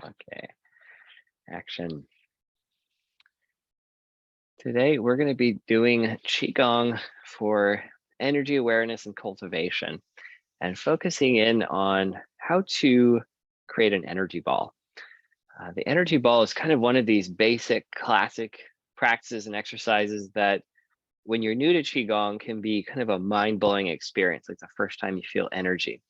Okay, action. Today we're going to be doing Qigong for energy awareness and cultivation and focusing in on how to create an energy ball. The energy ball is kind of one of these basic classic practices and exercises that when you're new to Qigong can be kind of a mind-blowing experience, like the first time you feel energy.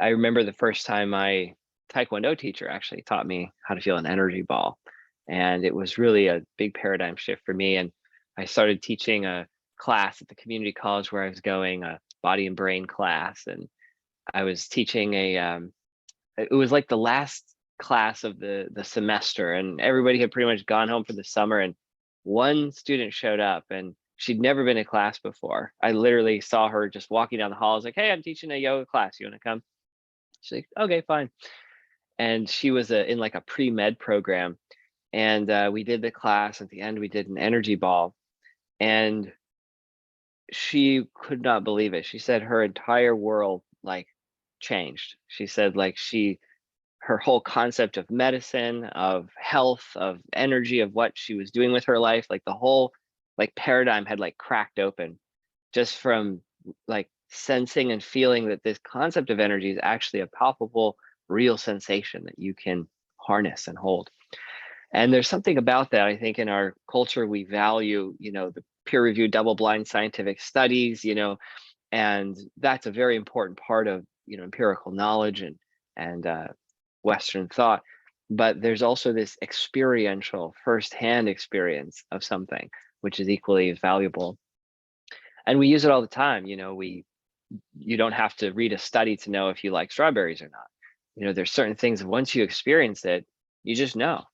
I remember the first time my Taekwondo teacher actually taught me how to feel an energy ball. And it was really a big paradigm shift for me. And I started teaching a class at the community college where I was going, a body and brain class. And I was teaching it was like the last class of the semester, and everybody had pretty much gone home for the summer. And one student showed up and she'd never been in class before. I literally saw her just walking down the hall. I was like, "Hey, I'm teaching a yoga class. You want to come?" She's like, "Okay, fine." And she was in like a pre-med program. And we did the class. At the end, we did an energy ball. And she could not believe it. She said her entire world like changed. She said like her whole concept of medicine, of health, of energy, of what she was doing with her life, like the whole like paradigm had like cracked open just from like sensing and feeling that this concept of energy is actually a palpable, real sensation that you can harness and hold. And there's something about that. I think in our culture, we value, the peer-reviewed double-blind scientific studies, and that's a very important part of, empirical knowledge and Western thought. But there's also this experiential, firsthand experience of something, which is equally as valuable. And we use it all the time. You don't have to read a study to know if you like strawberries or not. There's certain things, once you experience it, you just know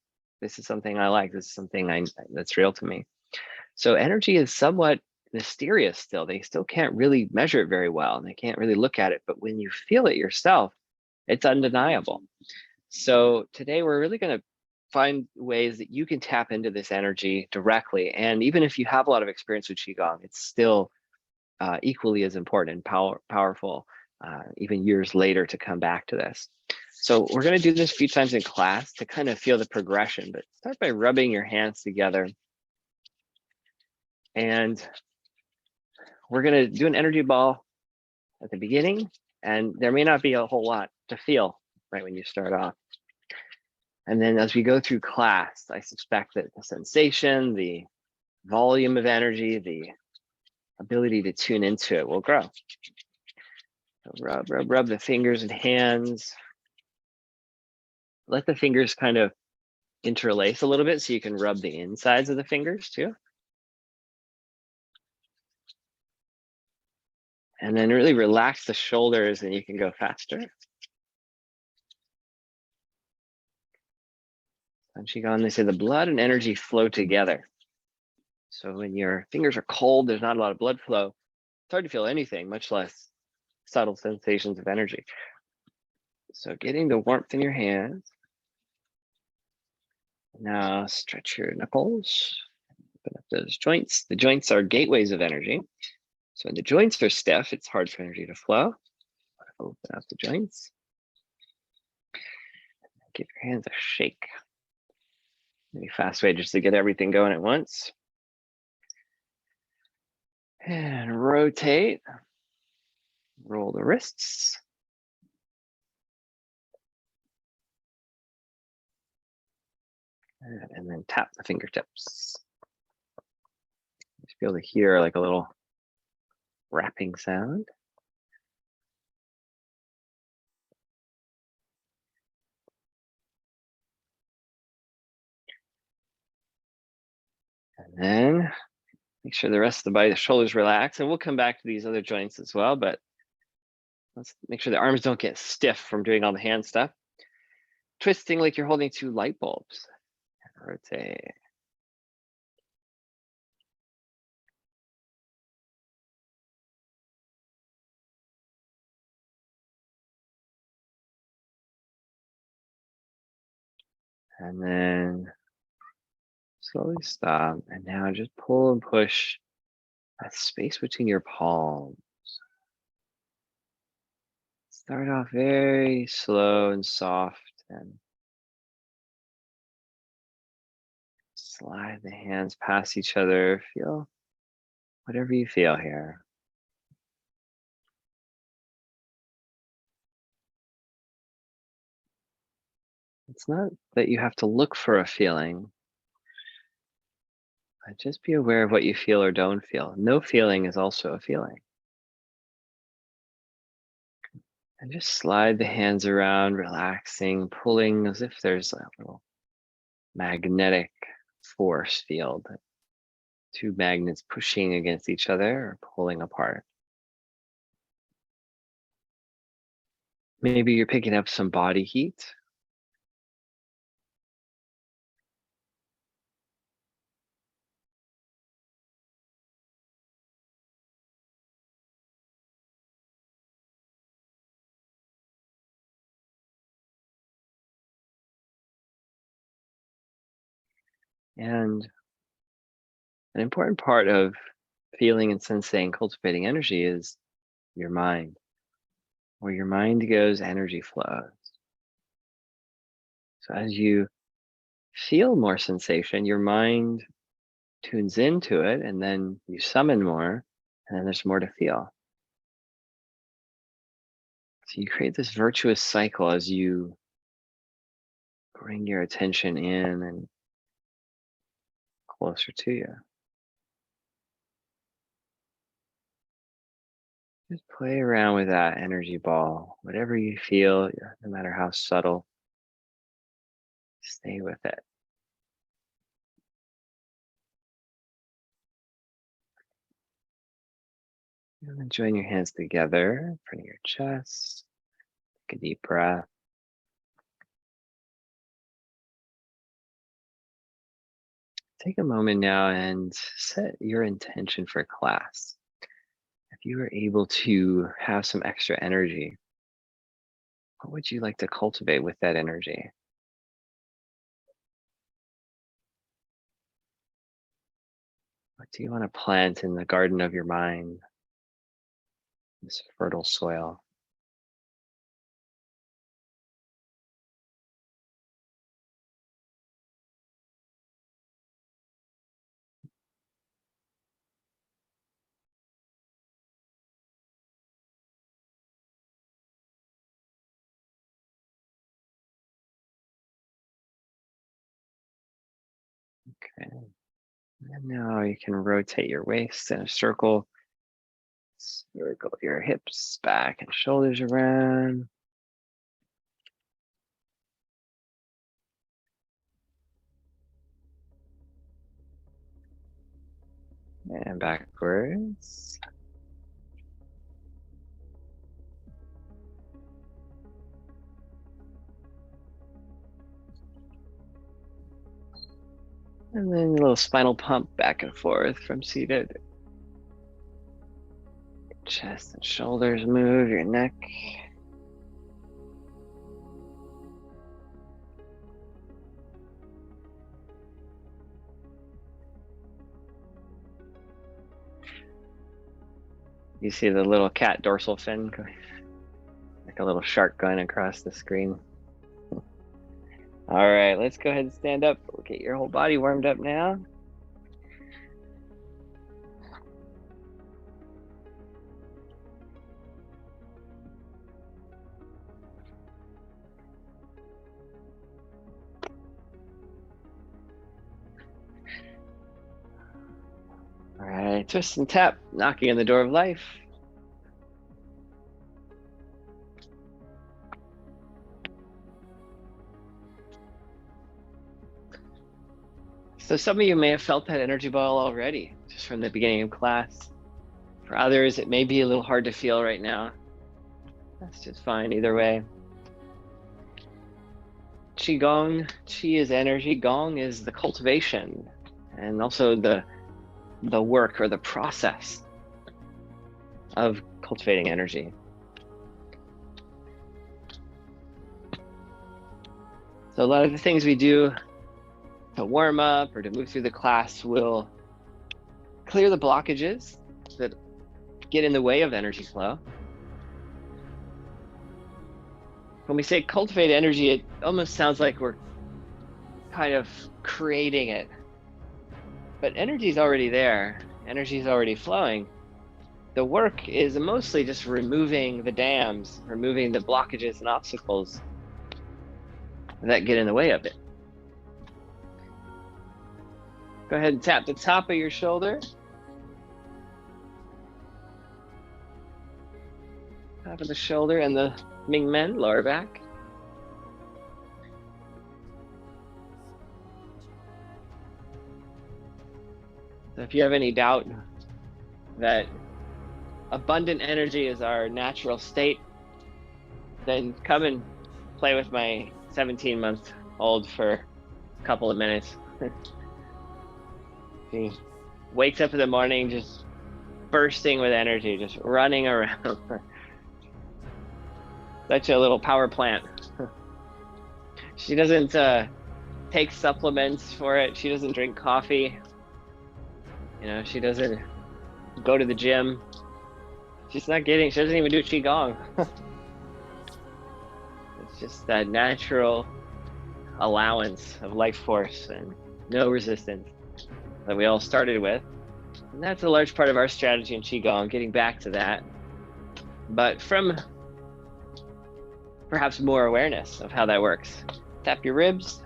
this is something I like. This is something that's real to me. So energy is somewhat mysterious still. They still can't really measure it very well, and they can't really look at it. But when you feel it yourself, it's undeniable. So today we're really going to find ways that you can tap into this energy directly. And even if you have a lot of experience with Qigong, it's still equally as important and powerful, even years later, to come back to this. So we're going to do this a few times in class to kind of feel the progression, but start by rubbing your hands together. And we're going to do an energy ball at the beginning, and there may not be a whole lot to feel right when you start off. And then as we go through class, I suspect that the sensation, the volume of energy, the ability to tune into it will grow. So rub the fingers and hands. Let the fingers kind of interlace a little bit so you can rub the insides of the fingers too. And then really relax the shoulders and you can go faster. On Qigong, they say the blood and energy flow together. So when your fingers are cold, there's not a lot of blood flow. It's hard to feel anything, much less subtle sensations of energy. So getting the warmth in your hands. Now stretch your knuckles. Open up those joints. The joints are gateways of energy. So when the joints are stiff, it's hard for energy to flow. Open up the joints. Give your hands a shake. Maybe fast way just to get everything going at once. And rotate. Roll the wrists. And then tap the fingertips. Just be able to hear like a little wrapping sound. And then make sure the rest of the body, the shoulders relax, and we'll come back to these other joints as well, but let's make sure the arms don't get stiff from doing all the hand stuff. Twisting like you're holding two light bulbs. Rotate. And then slowly stop. And now just pull and push that space between your palms. Start off very slow and soft and slide the hands past each other. Feel whatever you feel here. It's not that you have to look for a feeling, but just be aware of what you feel or don't feel. No feeling is also a feeling. And just slide the hands around, relaxing, pulling as if there's a little magnetic force field. Two magnets pushing against each other or pulling apart. Maybe you're picking up some body heat. And an important part of feeling and sensing, cultivating energy is your mind. Where your mind goes, energy flows. So as you feel more sensation, your mind tunes into it, and then you summon more, and then there's more to feel. So you create this virtuous cycle as you bring your attention in and closer to you. Just play around with that energy ball. Whatever you feel, no matter how subtle, stay with it. And then join your hands together in front of your chest. Take a deep breath. Take a moment now and set your intention for class. If you were able to have some extra energy, what would you like to cultivate with that energy? What do you want to plant in the garden of your mind, this fertile soil? Okay. And now you can rotate your waist in a circle. Circle your hips back and shoulders around. And backwards. And then a little spinal pump back and forth from seated. Chest and shoulders move, your neck. You see the little cat dorsal fin, like a little shark going across the screen. All right, let's go ahead and stand up. We'll get your whole body warmed up now. All right, twist and tap, knocking on the door of life. So some of you may have felt that energy ball already, just from the beginning of class. For others, it may be a little hard to feel right now. That's just fine either way. Qigong, Qi is energy, Gong is the cultivation, and also the work or the process of cultivating energy. So a lot of the things we do to warm up or to move through the class will clear the blockages that get in the way of energy flow. When we say cultivate energy, it almost sounds like we're kind of creating it. But energy is already there. Energy is already flowing. The work is mostly just removing the dams, removing the blockages and obstacles that get in the way of it. Go ahead and tap the top of your shoulder. Top of the shoulder and the Ming Men, lower back. So if you have any doubt that abundant energy is our natural state, then come and play with my 17-month-old for a couple of minutes. He wakes up in the morning just bursting with energy, just running around. Such a little power plant. She doesn't take supplements for it. She doesn't drink coffee. You know, she doesn't go to the gym. She doesn't even do Qigong. It's just that natural allowance of life force and no resistance that we all started with. And that's a large part of our strategy in Qigong, getting back to that. But from perhaps more awareness of how that works. Tap your ribs.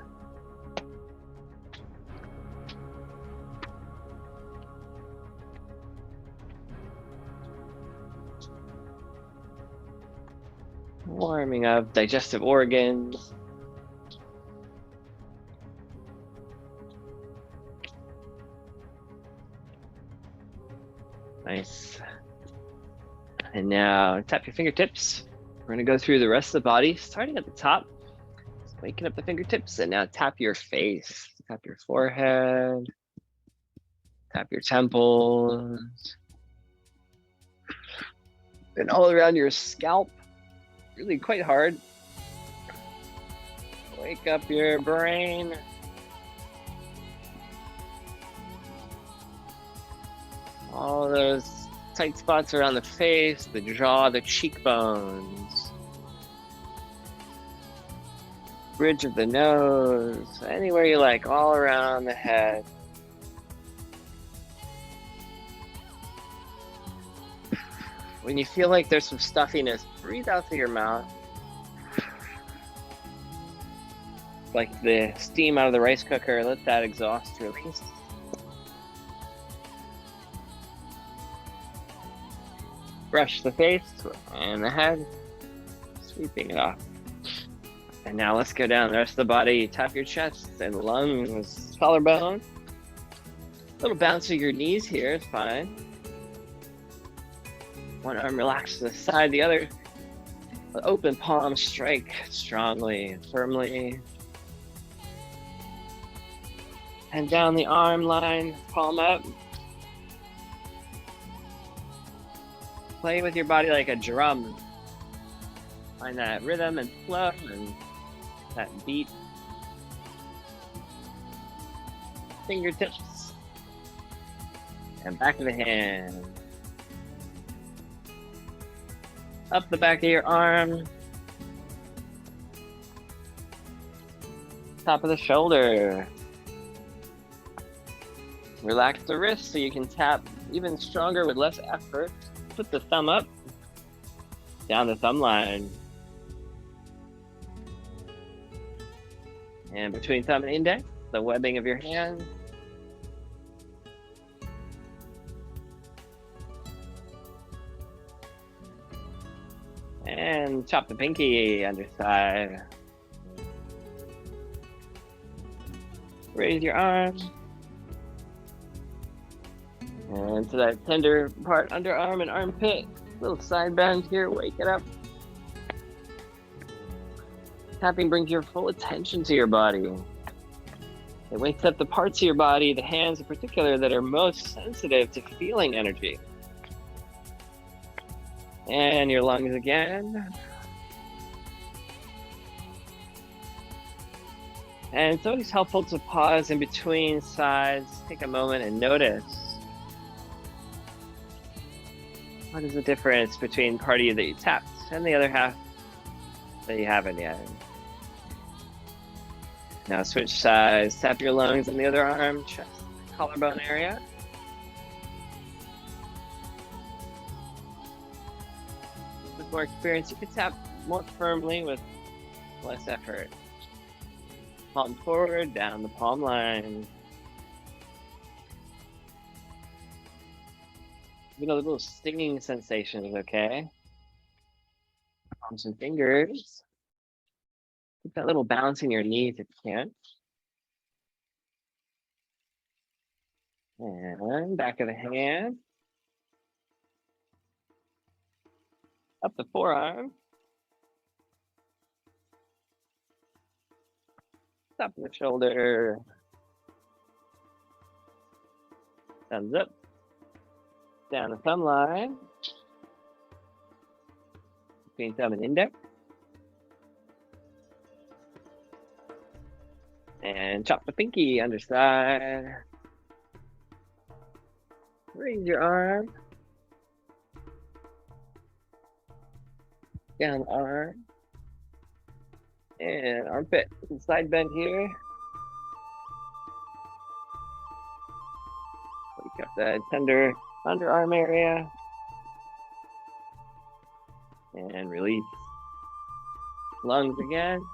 Warming up digestive organs. Nice. And now tap your fingertips. We're going to go through the rest of the body, starting at the top. Just waking up the fingertips, and now tap your face. Tap your forehead. Tap your temples. And all around your scalp. Really quite hard. Wake up your brain. All those tight spots around the face, the jaw, the cheekbones, bridge of the nose, anywhere you like, all around the head. When you feel like there's some stuffiness, breathe out through your mouth. Like the steam out of the rice cooker, let that exhaust release. Brush the face and the head, sweeping it off. And now let's go down the rest of the body. Tap your chest and lungs, collarbone. A little bounce of your knees here is fine. One arm relaxed to the side, the other open palm strike strongly and firmly. And down the arm line, palm up. Play with your body like a drum. Find that rhythm and flow and that beat. Fingertips. And back of the hand. Up the back of your arm. Top of the shoulder. Relax the wrist so you can tap even stronger with less effort. Put the thumb up, down the thumb line. And between thumb and index, the webbing of your hand. And chop the pinky underside. Raise your arm. And to that tender part, underarm and armpit. Little side bend here, wake it up. Tapping brings your full attention to your body. It wakes up the parts of your body, the hands in particular, that are most sensitive to feeling energy. And your lungs again. And it's always helpful to pause in between sides, take a moment and notice. What is the difference between part of you that you tapped and the other half There you have it, yeah. Now switch sides, tap your lungs on the other arm, chest, collarbone area. With more experience, you can tap more firmly with less effort. Palm forward, down the palm line. You know, the little stinging sensation is okay. Palms and fingers. Keep that little bounce in your knees if you can. And back of the hand. Up the forearm. Top of the shoulder. Thumbs up. Down the thumb line. Between thumb and index. And chop the pinky underside. Raise your arm. Down the arm. And armpit side bend here. Wake up that tender underarm area. And release. Lungs again.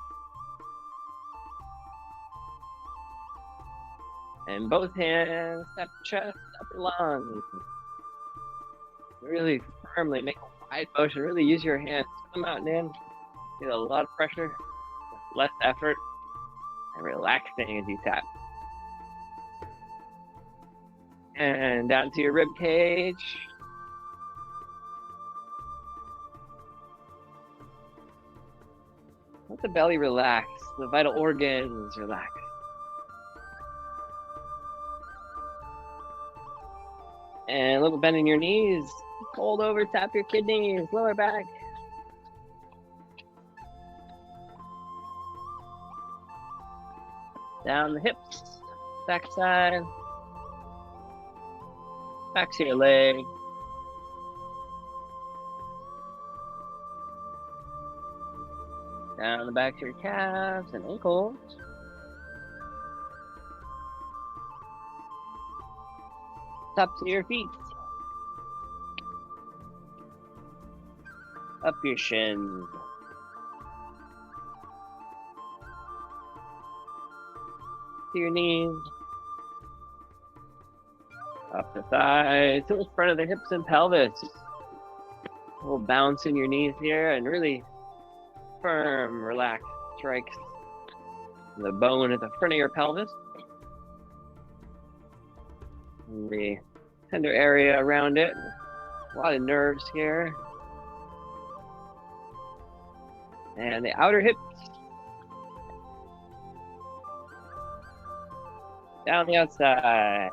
And both hands, tap your chest, tap your lungs. Really firmly make a wide motion. Really use your hands. Come out and in. Get a lot of pressure, less effort, and relaxing as you tap. And down to your rib cage. Let the belly relax. The vital organs relax. And a little bend in your knees. Fold over, tap your kidneys, lower back. Down the hips, back side. Back to your leg. Down the back to your calves and ankles. Up to your feet. Up your shins. To your knees. Up the thighs, to the front of the hips and pelvis. A little bounce in your knees here and really firm, relaxed strikes the bone at the front of your pelvis. And the tender area around it. A lot of nerves here. And the outer hips. Down the outside.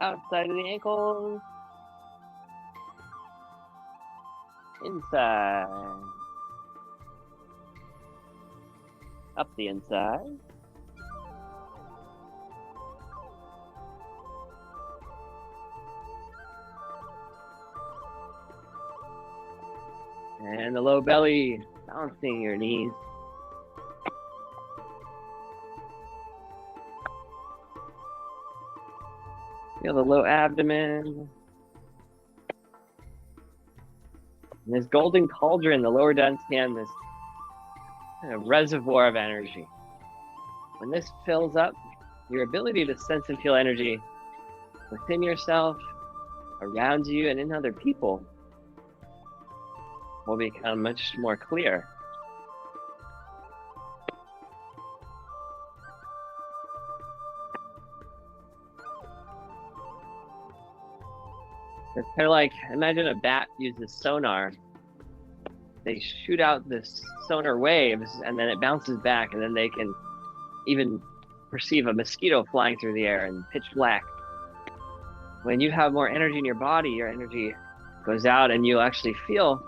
Outside of the ankles. Inside. Up the inside. And the low belly, balancing your knees. Feel the low abdomen. And this golden cauldron, the lower down scan, this kind of reservoir of energy. When this fills up, your ability to sense and feel energy within yourself, around you, and in other people will become much more clear. It's kind of like, imagine a bat uses sonar. They shoot out this sonar waves and then it bounces back, and then they can even perceive a mosquito flying through the air in pitch black. When you have more energy in your body, your energy goes out and you'll actually feel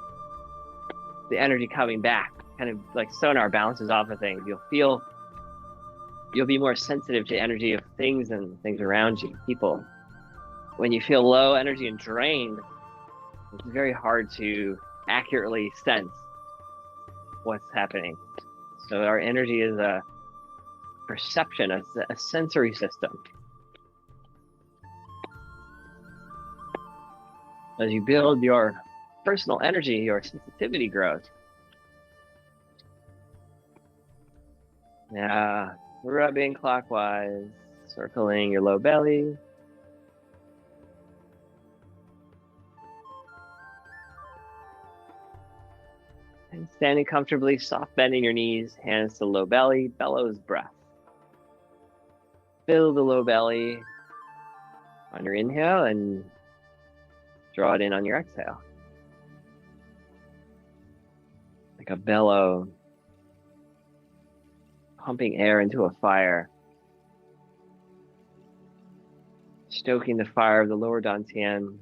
the energy coming back, kind of like sonar bounces off of things. You'll be more sensitive to energy of things and things around you, people. when you feel low energy and drained, it's very hard to accurately sense what's happening. So our energy is a perception, a sensory system. As you build your personal energy, your sensitivity grows. Now, rubbing clockwise, circling your low belly. And standing comfortably, soft bending your knees, hands to low belly, bellows breath. Fill the low belly on your inhale and draw it in on your exhale. Like a bellow pumping air into a fire. Stoking the fire of the lower dantian.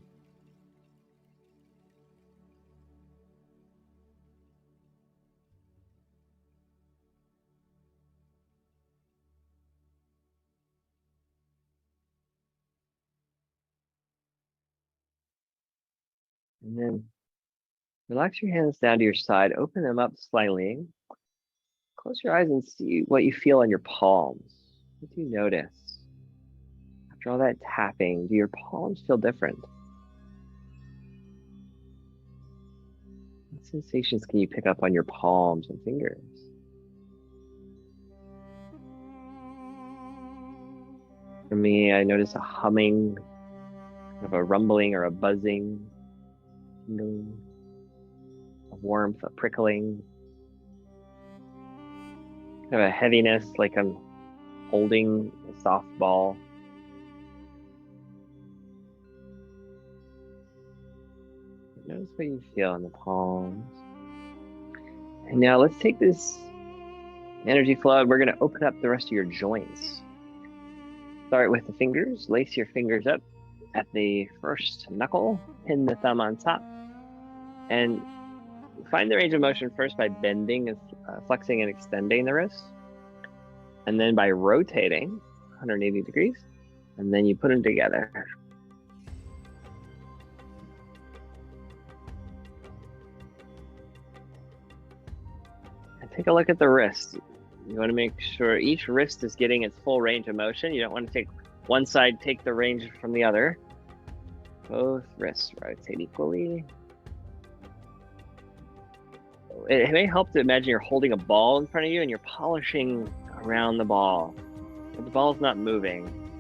And then relax your hands down to your side, open them up slightly. Close your eyes and see what you feel on your palms. What do you notice? After all that tapping, do your palms feel different? What sensations can you pick up on your palms and fingers? For me, I notice a humming, of a rumbling or a buzzing, a warmth, a prickling, kind of a heaviness, like I'm holding a soft ball. Notice what you feel in the palms. And now let's take this energy flow and we're going to open up the rest of your joints. Start with the fingers. Lace your fingers up at the first knuckle. Pin the thumb on top. And find the range of motion first by bending, flexing and extending the wrist. And then by rotating 180 degrees. And then you put them together. And take a look at the wrist. You want to make sure each wrist is getting its full range of motion. You don't want to take one side, take the range from the other. Both wrists rotate equally. It may help to imagine you're holding a ball in front of you and you're polishing around the ball. But the ball's not moving.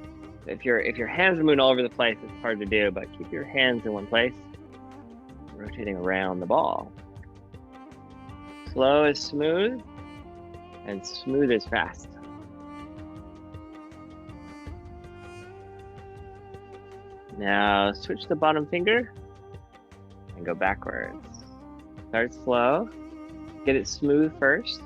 If your hands are moving all over the place, it's hard to do, but keep your hands in one place, rotating around the ball. Slow is smooth, and smooth is fast. Now switch the bottom finger and go backwards. Start slow, get it smooth first.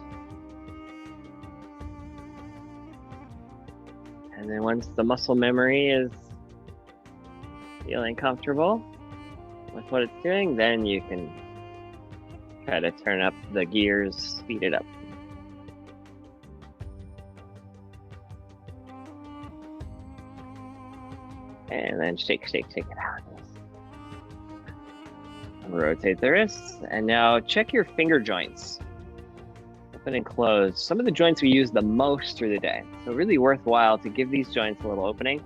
And then once the muscle memory is feeling comfortable with what it's doing, then you can try to turn up the gears, speed it up. And then shake it out. Rotate the wrists. And now check your finger joints. Open and close. Some of the joints we use the most through the day. So really worthwhile to give these joints a little opening.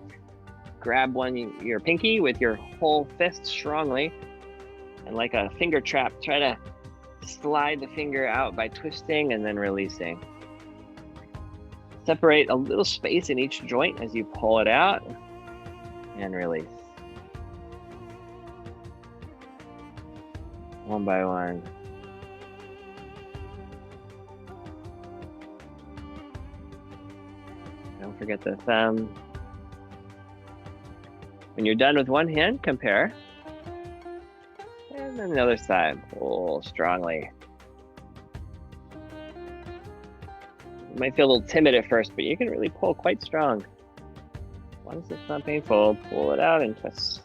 Grab your pinky with your whole fist strongly. And like a finger trap, try to slide the finger out by twisting and then releasing. Separate a little space in each joint as you pull it out. And release. One by one. Don't forget the thumb. When you're done with one hand, compare. And then the other side, pull strongly. You might feel a little timid at first, but you can really pull quite strong. Once it's not painful, pull it out and twist.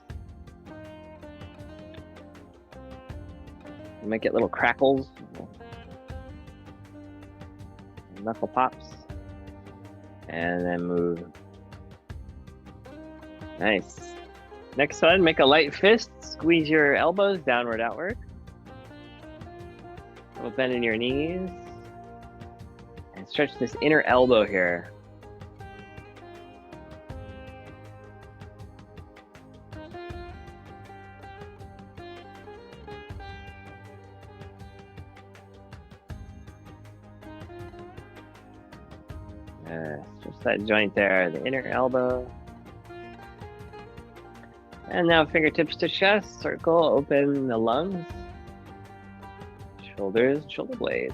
You might get little crackles, knuckle pops, and then move. Nice. Next one, make a light fist. Squeeze your elbows downward, outward. A little bend in your knees. And stretch this inner elbow here. Stretch that joint there, the inner elbow. And now fingertips to chest, circle, open the lungs, shoulders, shoulder blades.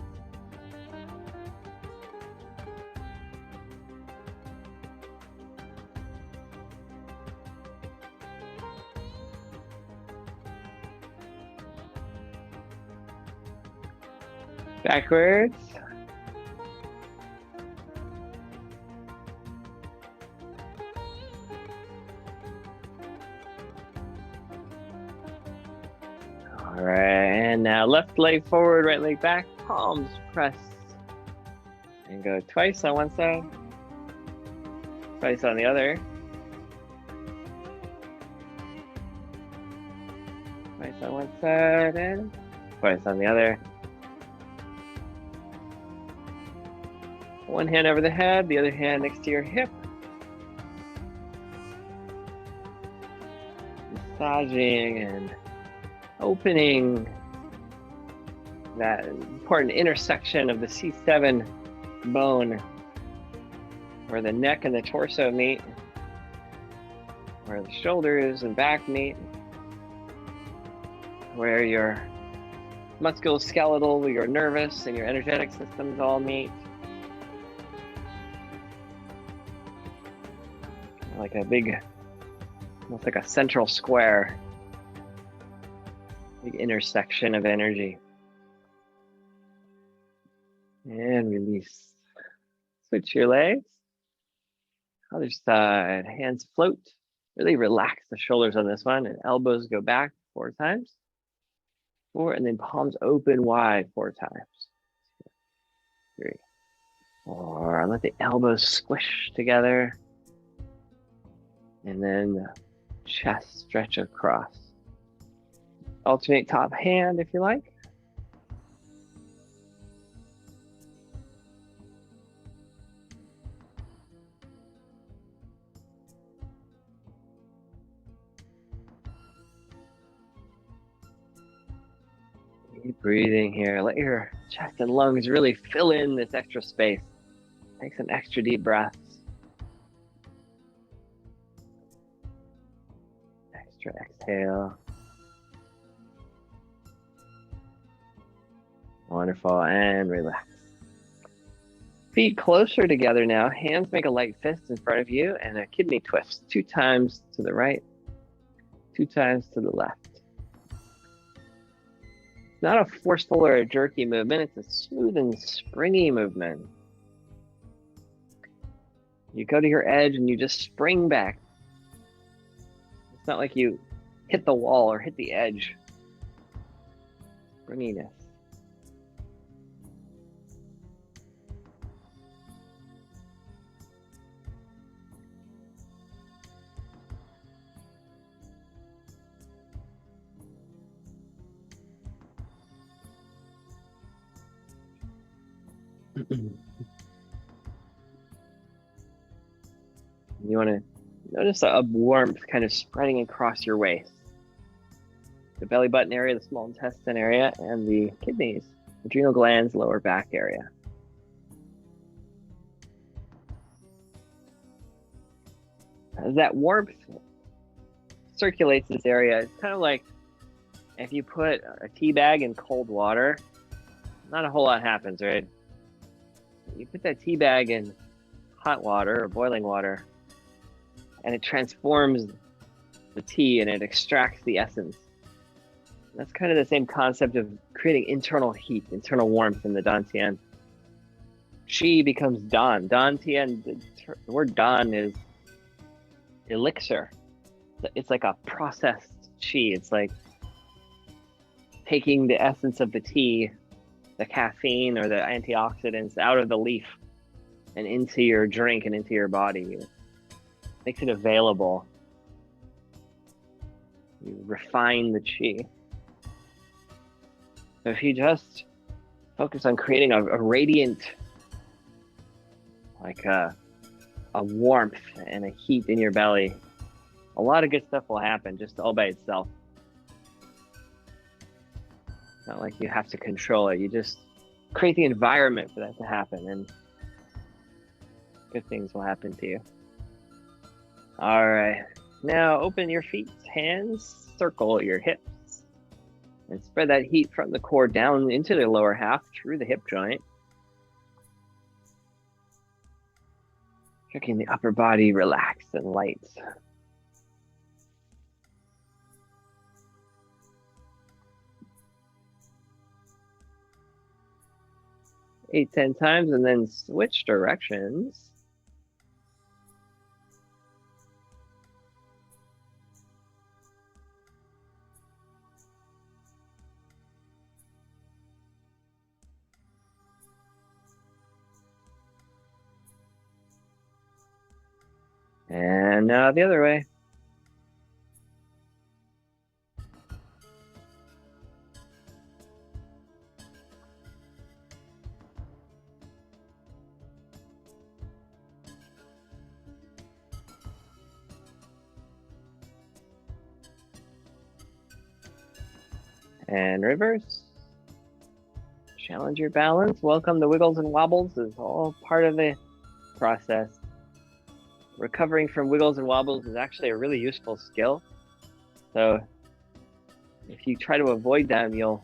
Backwards. All right, and now left leg forward, right leg back, palms press. And go twice on one side, twice on the other. Twice on one side and twice on the other. One hand over the head, the other hand next to your hip. Massaging and opening that important intersection of the C7 bone where the neck and the torso meet, where the shoulders and back meet, where your musculoskeletal, your nervous, and your energetic systems all meet. Like a big, almost like a central square, big intersection of energy. And release. Switch your legs. Other side, hands float. Really relax the shoulders on this one, and elbows go back 4 times. 4, and then palms open wide 4 times. 3, 4, let the elbows squish together. And then chest stretch across. Alternate top hand if you like. Keep breathing here. Let your chest and lungs really fill in this extra space. Take some extra deep breaths. Extra exhale. Wonderful, and relax. Feet closer together now. Hands make a light fist in front of you and a kidney twist. 2 times to the right, 2 times to the left. It's not a forceful or a jerky movement. It's a smooth and springy movement. You go to your edge and you just spring back. It's not like you hit the wall or hit the edge. Springiness. You want to notice a warmth kind of spreading across your waist. The belly button area, the small intestine area, and the kidneys, adrenal glands, lower back area. As that warmth circulates this area, it's kind of like if you put a tea bag in cold water, not a whole lot happens, right? You put that tea bag in hot water or boiling water, and it transforms the tea and it extracts the essence. That's kind of the same concept of creating internal heat, internal warmth in the Dantian. Qi becomes Dan. Dantian, the word Dan is elixir. It's like a processed qi. It's like taking the essence of the tea, the caffeine or the antioxidants out of the leaf and into your drink and into your body. It makes it available. You refine the chi. So if you just focus on creating a radiant, like a warmth and a heat in your belly, a lot of good stuff will happen just all by itself. It's not like you have to control it. You just create the environment for that to happen, and good things will happen to you. All right. Now open your feet, hands, circle your hips, and spread that heat from the core down into the lower half through the hip joint. Making the upper body relaxed and light. 8-10 times, and then switch directions. And now the other way. And reverse. Challenge your balance. Welcome the wiggles and wobbles. This is all part of the process. Recovering from wiggles and wobbles is actually a really useful skill. So if you try to avoid them, you're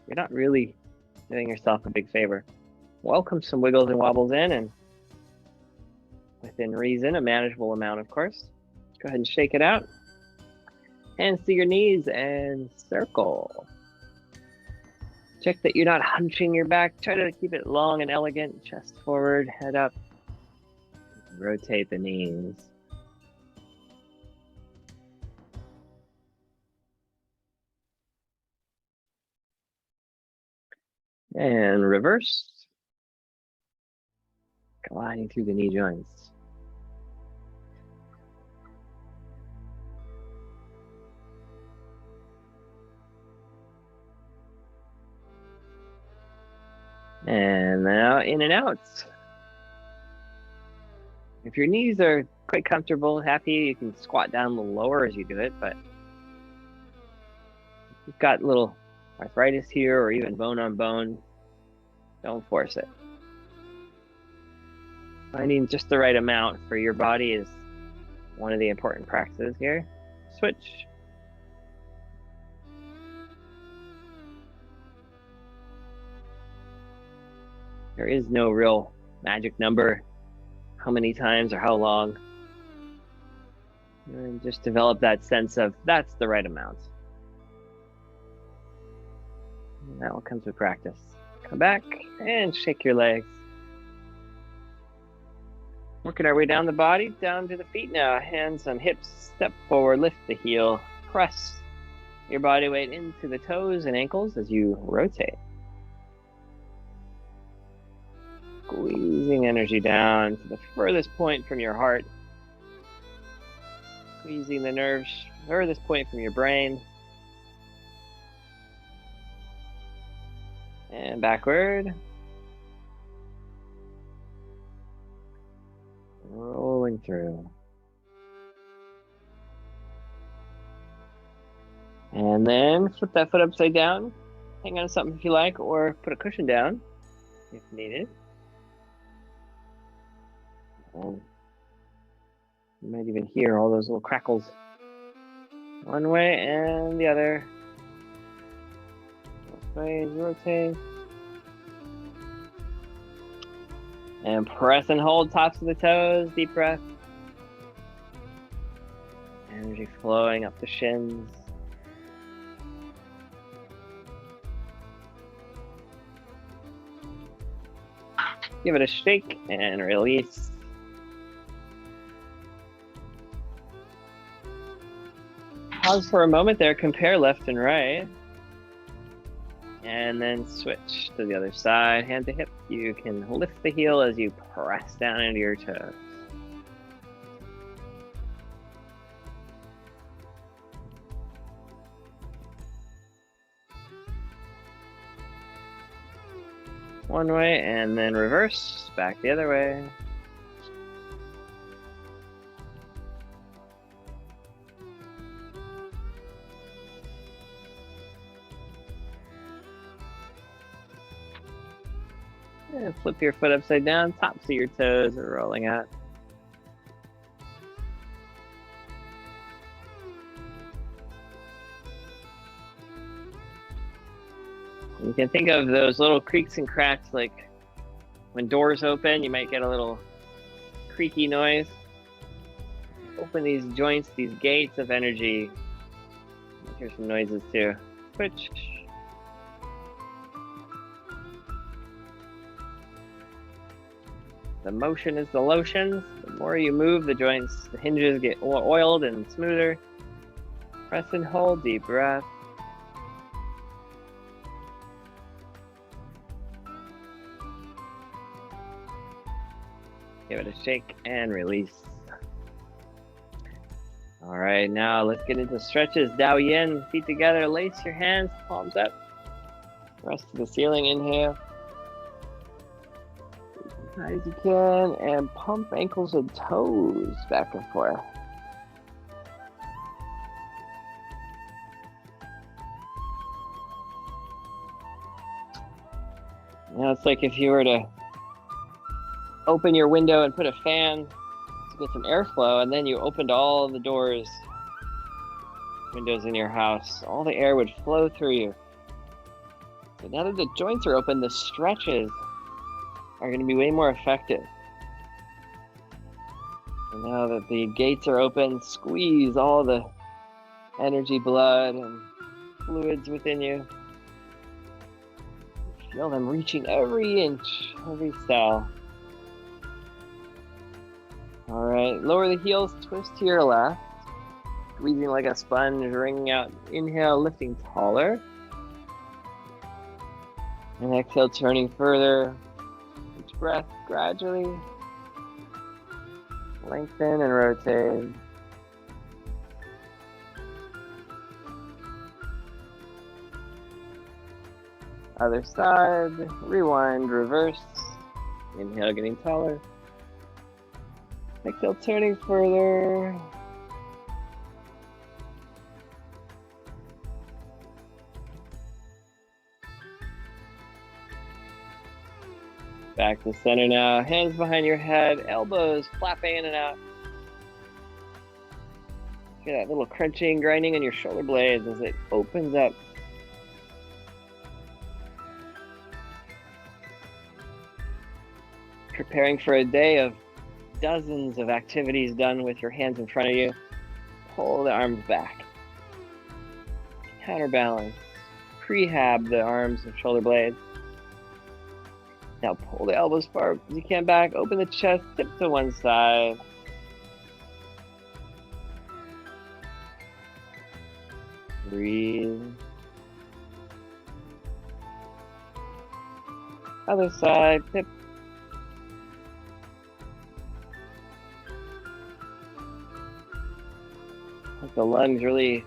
not really doing yourself a big favor. Welcome some wiggles and wobbles in, and within reason, a manageable amount, of course. Go ahead and shake it out. Hands to your knees and circle. Check that you're not hunching your back. Try to keep it long and elegant. Chest forward, head up. Rotate the knees. And reverse. Gliding through the knee joints. And now in and out. If your knees are quite comfortable, happy, you can squat down a little lower as you do it, but if you've got a little arthritis here or even bone on bone, don't force it. Finding just the right amount for your body is one of the important practices here. Switch. There is no real magic number, how many times or how long. And just develop that sense of that's the right amount. And that all comes with practice. Come back and shake your legs. Working our way down the body, down to the feet now. Hands on hips, step forward, lift the heel, press your body weight into the toes and ankles as you rotate. Squeezing energy down to the furthest point from your heart. Squeezing the nerves, furthest point from your brain. And backward. Rolling through. And then flip that foot upside down. Hang on to something if you like, or put a cushion down if needed. And you might even hear all those little crackles. One way and the other. Both ways, rotate. And press and hold tops of the toes, deep breath. Energy flowing up the shins. Give it a shake and release. Pause for a moment there, compare left and right. And then switch to the other side, hand to hip. You can lift the heel as you press down into your toes. one way and then reverse back the other way. And flip your foot upside down, tops of your toes are rolling out. You can think of those little creaks and cracks like when doors open, you might get a little creaky noise. Open these joints, these gates of energy. Here's some noises too. Switch. The motion is the lotion. The more you move the joints, the hinges get oiled and smoother. Press and hold, deep breath. Give it a shake and release. All right, now let's get into stretches. Dao Yin, feet together, lace your hands, palms up. Rest to the ceiling, inhale. As high as you can, and pump ankles and toes back and forth. Now it's like if you were to open your window and put a fan to get some airflow, and then you opened all the doors, windows in your house, all the air would flow through you. So now that the joints are open, the stretches are going to be way more effective. And now that the gates are open, squeeze all the energy, blood, and fluids within you. Feel them reaching every inch, every cell. All right, lower the heels, twist to your left. Squeezing like a sponge, wringing out. Inhale, lifting taller. And exhale, turning further. Each breath gradually. Lengthen and rotate. Other side, rewind, reverse. Inhale, getting taller. Exhale, turning further. Back to center now. Hands behind your head, elbows flapping in and out. Get that little crunching, grinding on your shoulder blades as it opens up. Preparing for a day of dozens of activities done with your hands in front of you. Pull the arms back. Counterbalance. Prehab the arms and shoulder blades. Now pull the elbows far as you can back. Open the chest, tip to one side. Breathe. Other side, tip. Let the lungs really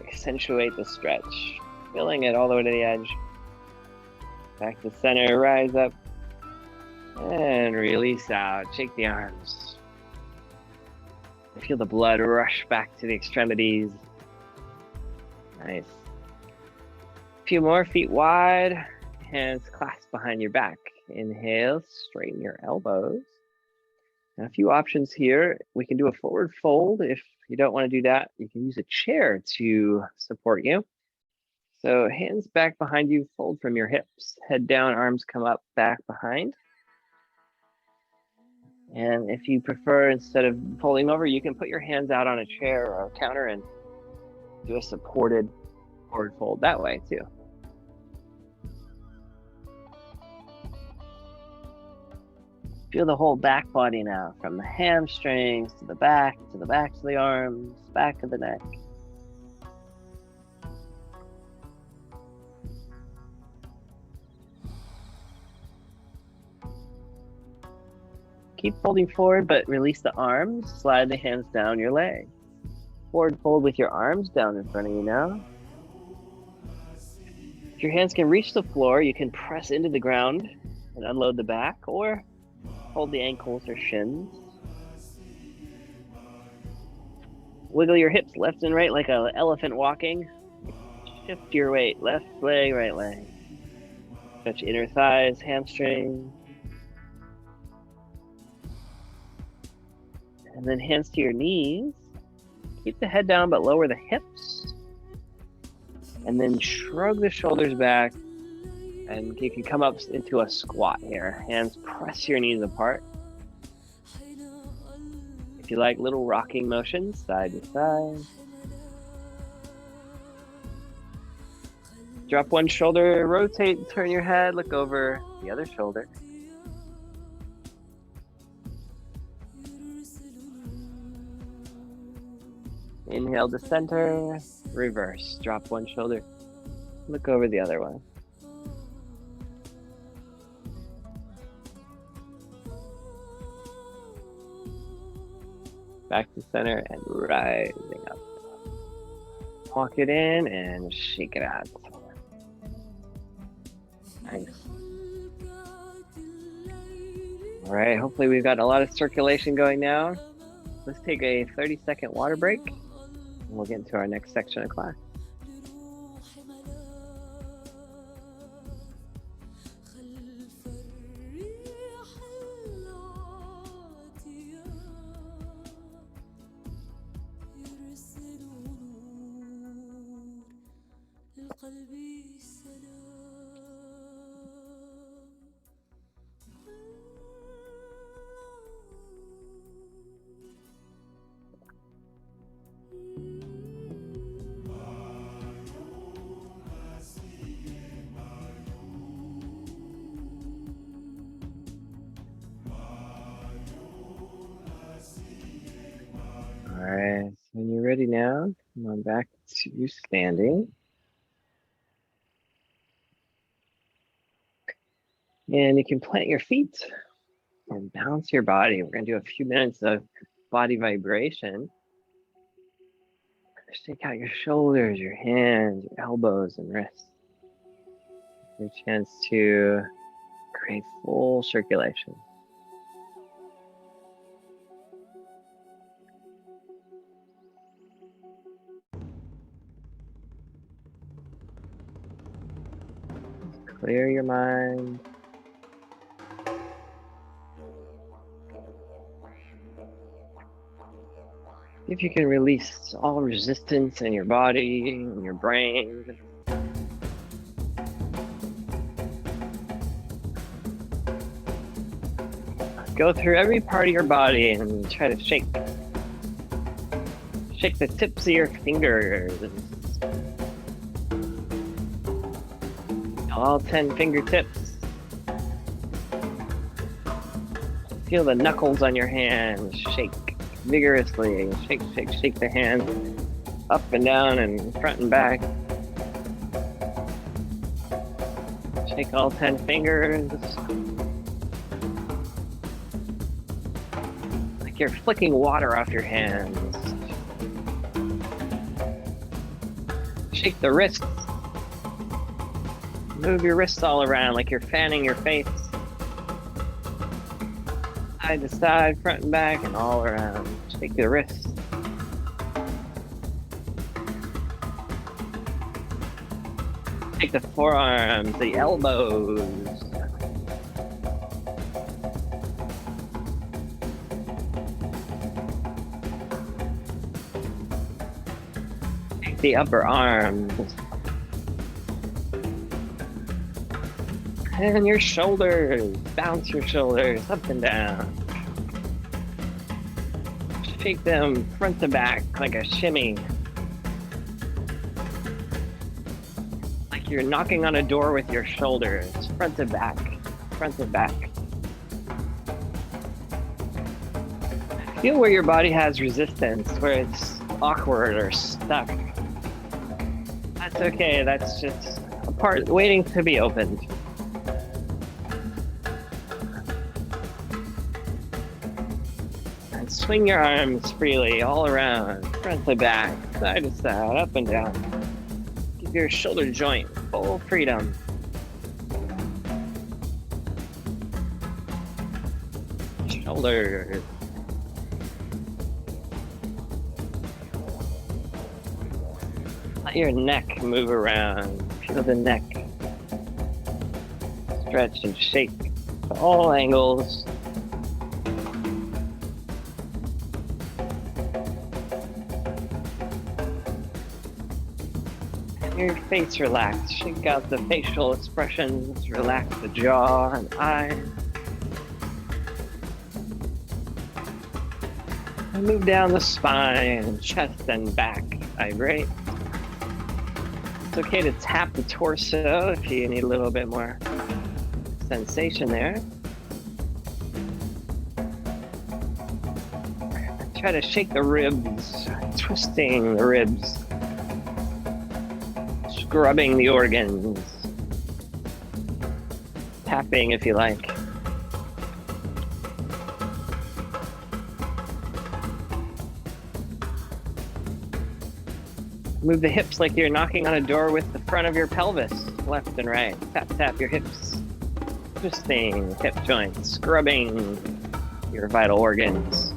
accentuate the stretch, filling it all the way to the edge. Back to center, rise up, and release out. Shake the arms. Feel the blood rush back to the extremities. Nice. A few more, feet wide, hands clasped behind your back. Inhale, straighten your elbows. Now, a few options here. We can do a forward fold. If you don't want to do that, you can use a chair to support you. So hands back behind you, fold from your hips. Head down, arms come up, back behind. And if you prefer, instead of folding over, you can put your hands out on a chair or a counter and do a supported forward fold that way too. Feel the whole back body now, from the hamstrings to the backs of the arms, back of the neck. Keep folding forward, but release the arms. Slide the hands down your legs. Forward fold with your arms down in front of you now. If your hands can reach the floor, you can press into the ground and unload the back, or hold the ankles or shins. Wiggle your hips left and right like an elephant walking. Shift your weight, left leg, right leg. Stretch inner thighs, hamstrings. And then hands to your knees. Keep the head down, but lower the hips. And then shrug the shoulders back. And you can come up into a squat here. Hands press your knees apart. If you like, little rocking motions, side to side. Drop one shoulder, rotate, turn your head, look over the other shoulder. Inhale to center, reverse. Drop one shoulder, look over the other one. Back to center and rising up. Walk it in and shake it out. Nice. All right, hopefully we've got a lot of circulation going now. Let's take a 30-second water break, and we'll get into our next section of class. All right, so when you're ready now, come on back to standing. And you can plant your feet and bounce your body. We're gonna do a few minutes of body vibration. Shake out your shoulders, your hands, your elbows and wrists. Your chance to create full circulation. Clear your mind. If you can release all resistance in your body, in your brain. Go through every part of your body and try to shake. Shake the tips of your fingers. All 10 fingertips. Feel the knuckles on your hands shake vigorously. Shake, shake, shake the hands up and down and front and back. Shake all 10 fingers. Like you're flicking water off your hands. Shake the wrists. Move your wrists all around like you're fanning your face. Side to side, front and back, and all around. Shake the wrists. Shake the forearms, the elbows. Shake the upper arms. And your shoulders, bounce your shoulders up and down. Shake them front to back like a shimmy. Like you're knocking on a door with your shoulders, front to back, front to back. Feel where your body has resistance, where it's awkward or stuck. That's okay, that's just a part waiting to be opened. Swing your arms freely all around, front to back, side to side, up and down. Give your shoulder joint full freedom. shoulders. Let your neck move around. Feel the neck stretch and shake to all angles. And your face relax. Shake out the facial expressions. Relax the jaw and eyes. And move down the spine, chest and back. Vibrate. It's okay to tap the torso if you need a little bit more sensation there. Try to shake the ribs, twisting the ribs, scrubbing the organs, tapping if you like. Move the hips like you're knocking on a door with the front of your pelvis, left and right. Tap, tap your hips. Twisting hip joints, scrubbing your vital organs.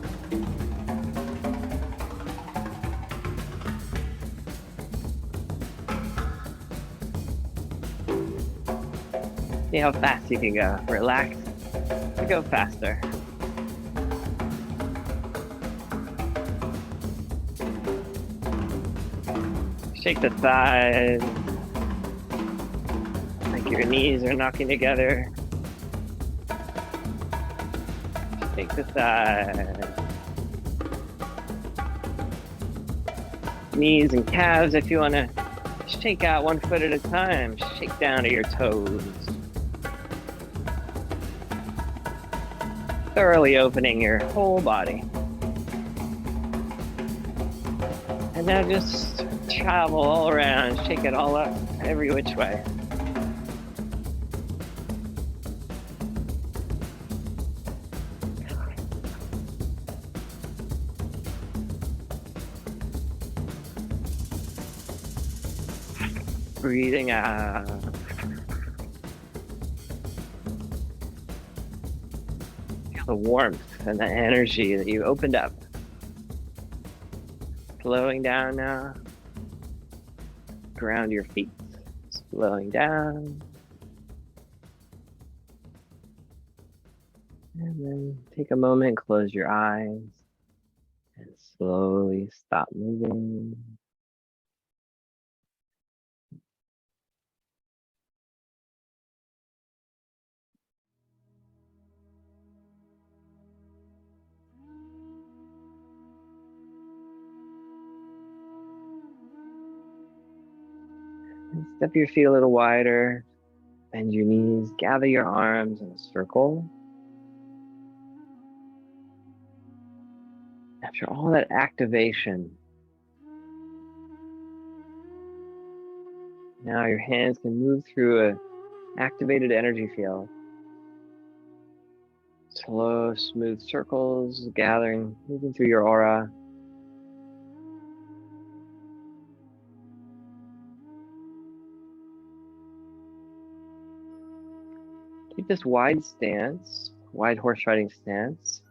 See how fast you can go. Relax to go faster. Shake the thighs, like your knees are knocking together. Shake the thighs. Knees and calves if you want to shake out one foot at a time. Shake down to your toes. Thoroughly opening your whole body. And now just travel all around, shake it all up, every which way. Breathing out. Feel the warmth and the energy that you opened up. Slowing down now. Ground your feet. Slowing down. And then take a moment, close your eyes, and slowly stop moving. And step your feet a little wider. Bend your knees, gather your arms in a circle. After all that activation, now your hands can move through an activated energy field. Slow, smooth circles, gathering, moving through your aura. Keep this wide stance, wide horse riding stance.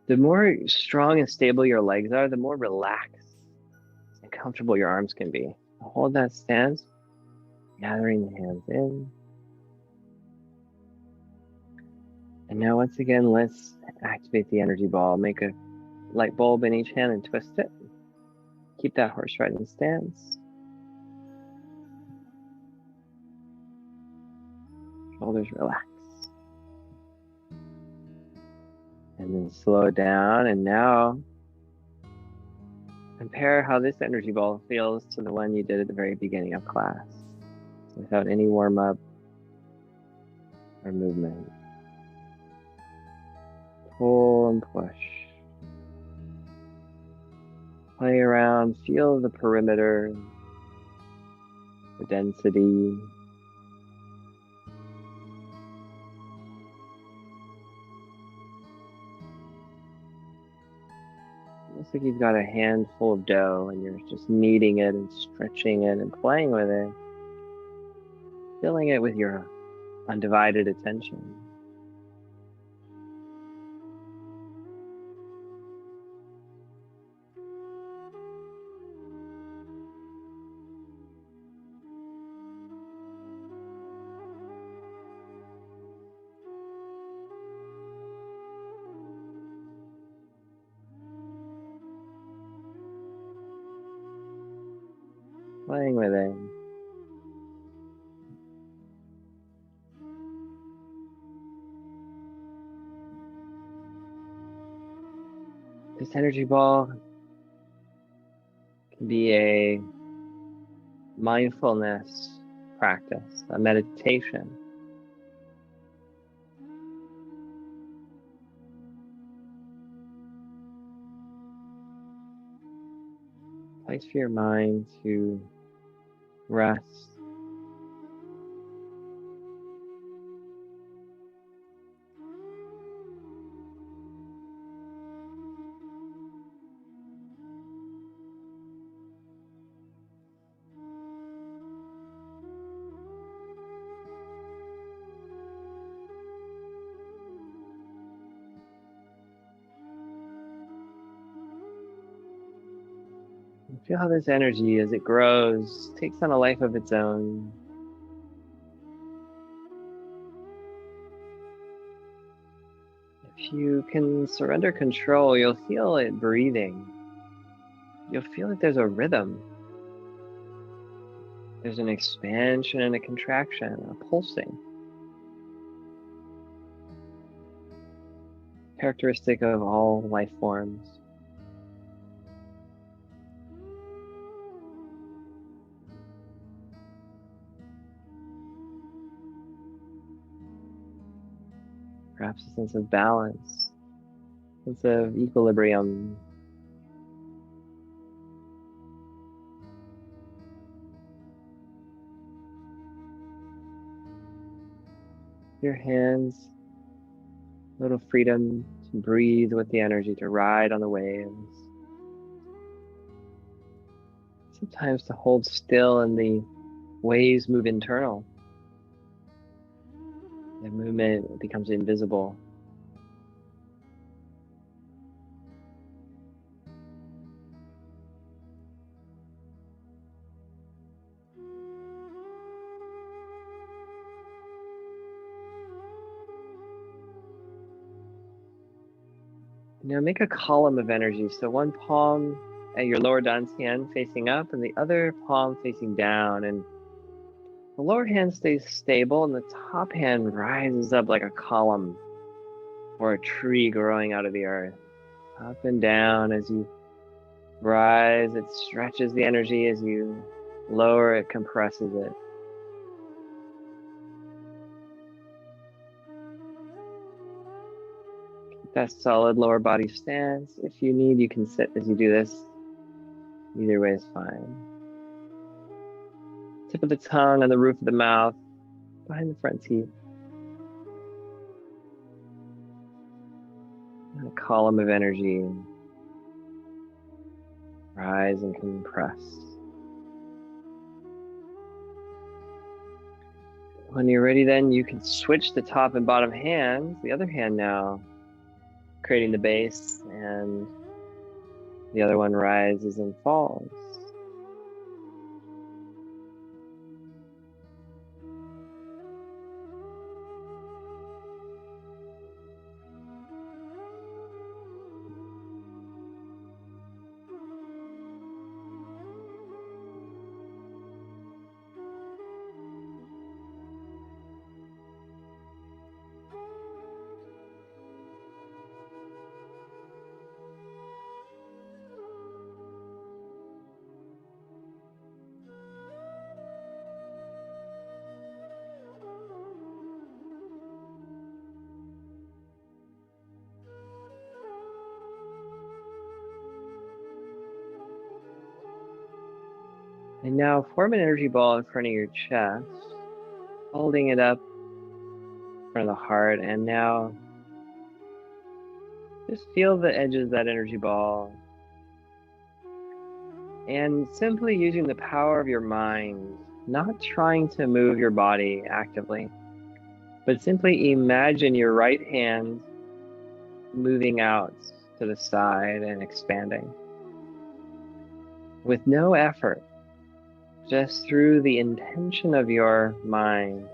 The more strong and stable your legs are, the more relaxed and comfortable your arms can be. Hold that stance, gathering the hands in. And now once again, let's activate the energy ball. Make a light bulb in each hand and twist it. Keep that horse riding stance. Shoulders relax. And then slow down. And now compare how this energy ball feels to the one you did at the very beginning of class, without any warm up or movement. Pull and push. Play around, feel the perimeter, the density. Looks like you've got a handful of dough and you're just kneading it and stretching it and playing with it, filling it with your undivided attention. playing with it. This energy ball can be a mindfulness practice, a meditation. Place for your mind to rest. And feel how this energy, as it grows, takes on a life of its own. If you can surrender control, you'll feel it breathing. You'll feel like there's a rhythm. There's an expansion and a contraction, a pulsing. Characteristic of all life forms. Perhaps a sense of balance, sense of equilibrium. Your hands, a little freedom to breathe with the energy, to ride on the waves. Sometimes to hold still and the waves move internal. The movement becomes invisible. Now make a column of energy. So one palm at your lower dantian facing up and the other palm facing down. And the lower hand stays stable and the top hand rises up like a column or a tree growing out of the earth. Up and down as you rise, it stretches the energy. As you lower, it compresses it. That solid lower body stance. If you need, you can sit as you do this. Either way is fine. Tip of the tongue on the roof of the mouth, behind the front teeth. And a column of energy. Rise and compress. When you're ready, then you can switch the top and bottom hands. The other hand now creating the base, and the other one rises and falls. And now form an energy ball in front of your chest, holding it up in front of the heart. And now just feel the edges of that energy ball. And simply using the power of your mind, not trying to move your body actively, but simply imagine your right hand moving out to the side and expanding. With no effort, just through the intention of your mind.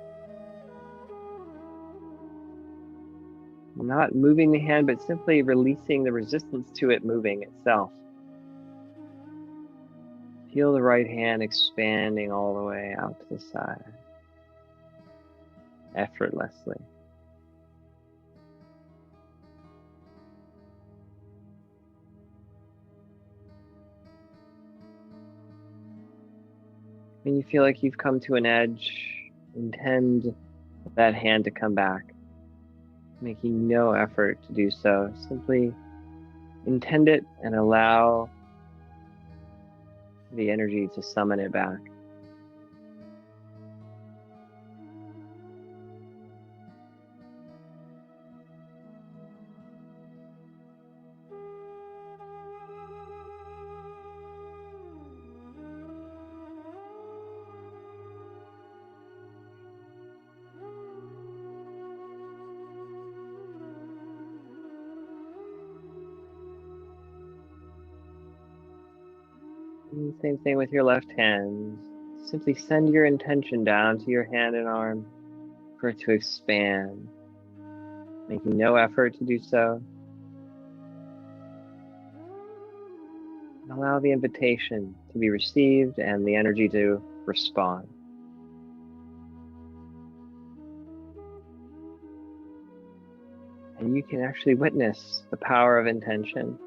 Not moving the hand, but simply releasing the resistance to it moving itself. Feel the right hand expanding all the way out to the side, effortlessly. When you feel like you've come to an edge, intend that hand to come back, making no effort to do so. Simply intend it and allow the energy to summon it back. And same thing with your left hand. Simply send your intention down to your hand and arm for it to expand, making no effort to do so. Allow the invitation to be received and the energy to respond. And you can actually witness the power of intention,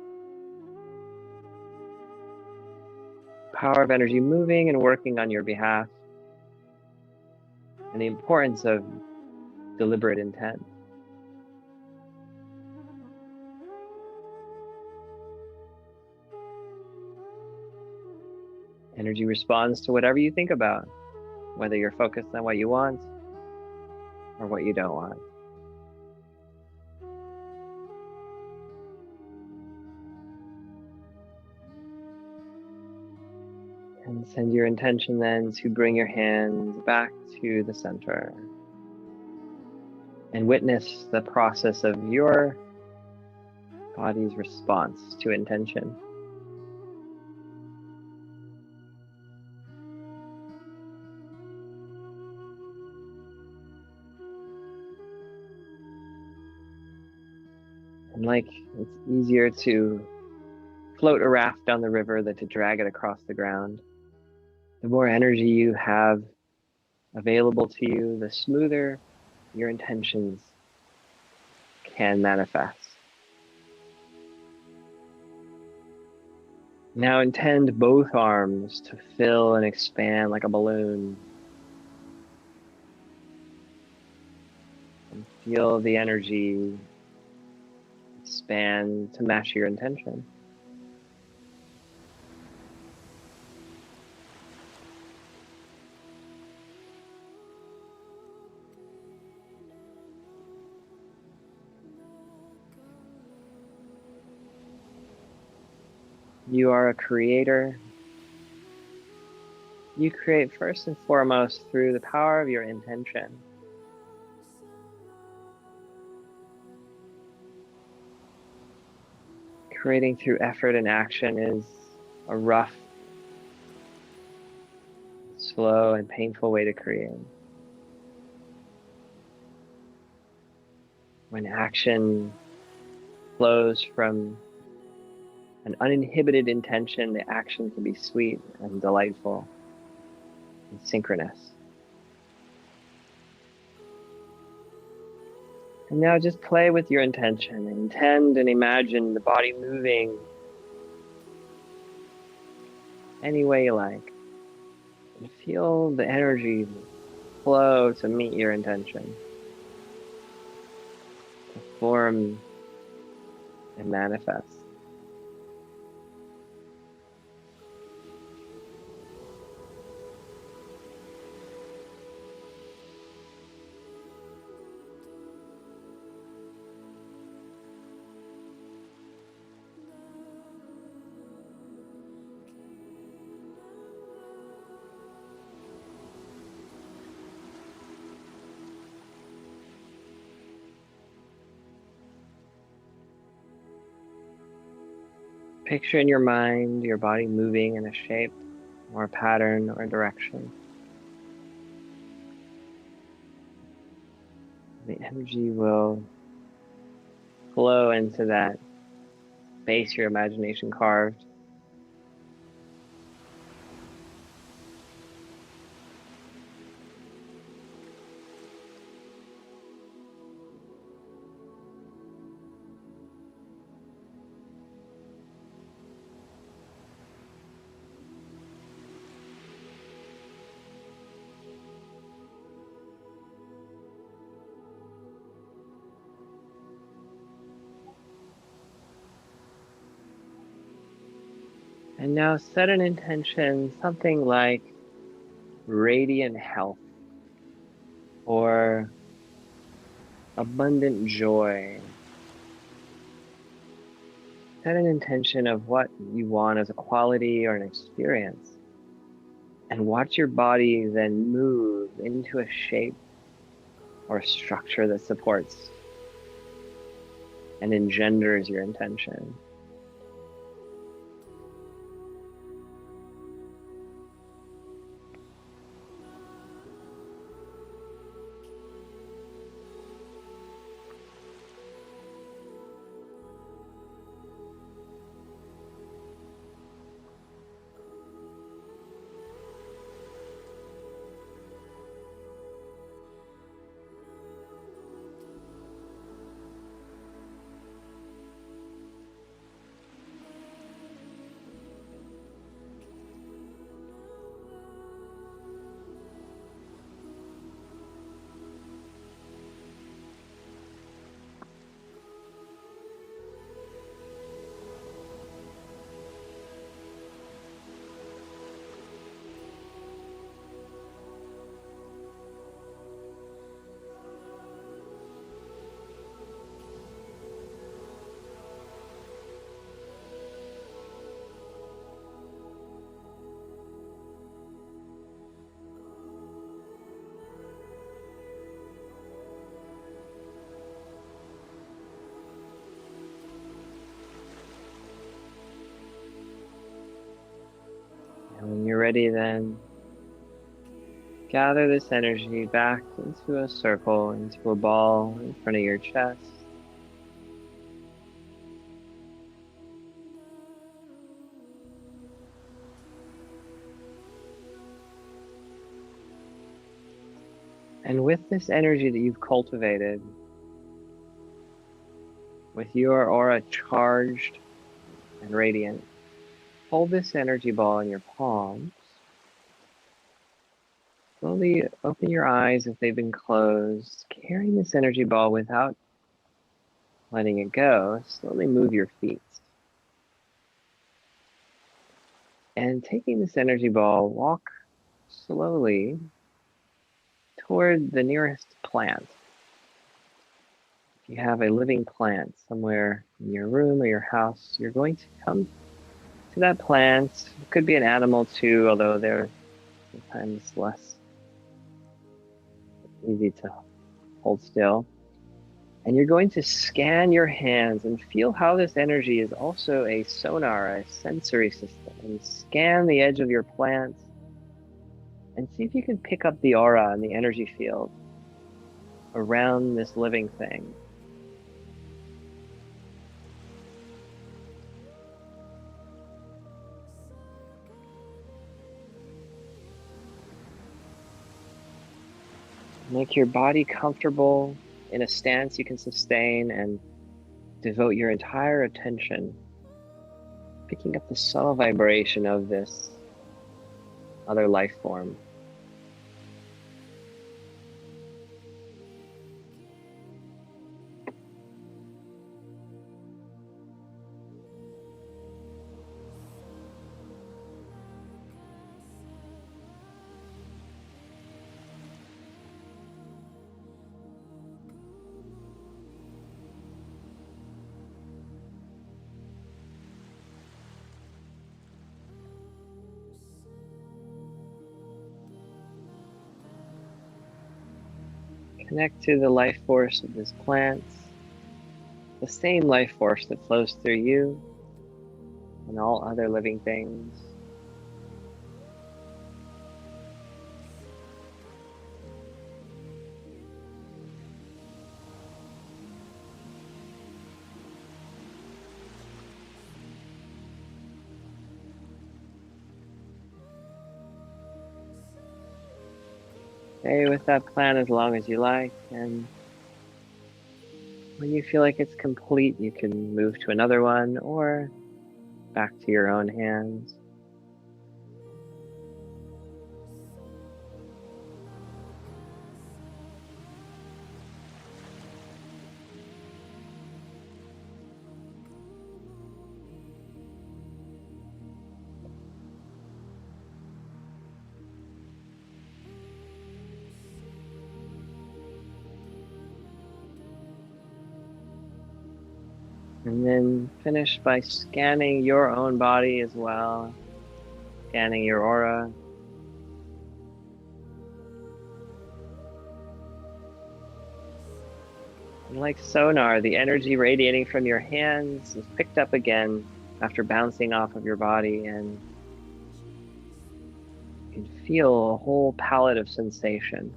power of energy moving and working on your behalf, and the importance of deliberate intent. Energy responds to whatever you think about, whether you're focused on what you want or what you don't want. And send your intention then to bring your hands back to the center and witness the process of your body's response to intention. And like it's easier to float a raft down the river than to drag it across the ground, the more energy you have available to you, the smoother your intentions can manifest. Now intend both arms to fill and expand like a balloon. And feel the energy expand to match your intention. You are a creator. You create first and foremost through the power of your intention. Creating through effort and action is a rough, slow, and painful way to create. When action flows from an uninhibited intention, the action can be sweet and delightful and synchronous. And now just play with your intention. Intend and imagine the body moving any way you like. And feel the energy flow to meet your intention, to form and manifest. Picture in your mind your body moving in a shape or a pattern or a direction. The energy will flow into that space your imagination carved. And now set an intention, something like radiant health or abundant joy. Set an intention of what you want as a quality or an experience. And watch your body then move into a shape or a structure that supports and engenders your intention. And when you're ready, then gather this energy back into a circle, into a ball in front of your chest. And with this energy that you've cultivated, with your aura charged and radiant, hold this energy ball in your palms. Slowly open your eyes if they've been closed, carrying this energy ball without letting it go. Slowly move your feet. And taking this energy ball, walk slowly toward the nearest plant. If you have a living plant somewhere in your room or your house, you're going to come to that plant. It could be an animal too, although they're sometimes less easy to hold still. And you're going to scan your hands and feel how this energy is also a sonar, a sensory system. And scan the edge of your plant and see if you can pick up the aura and the energy field around this living thing. Make your body comfortable in a stance you can sustain and devote your entire attention picking up the subtle vibration of this other life form. Connect to the life force of this plant, the same life force that flows through you and all other living things. Stay with that plant as long as you like, and when you feel like it's complete, you can move to another one or back to your own hands. And then finish by scanning your own body as well, scanning your aura. And like sonar, the energy radiating from your hands is picked up again after bouncing off of your body, and you can feel a whole palette of sensation.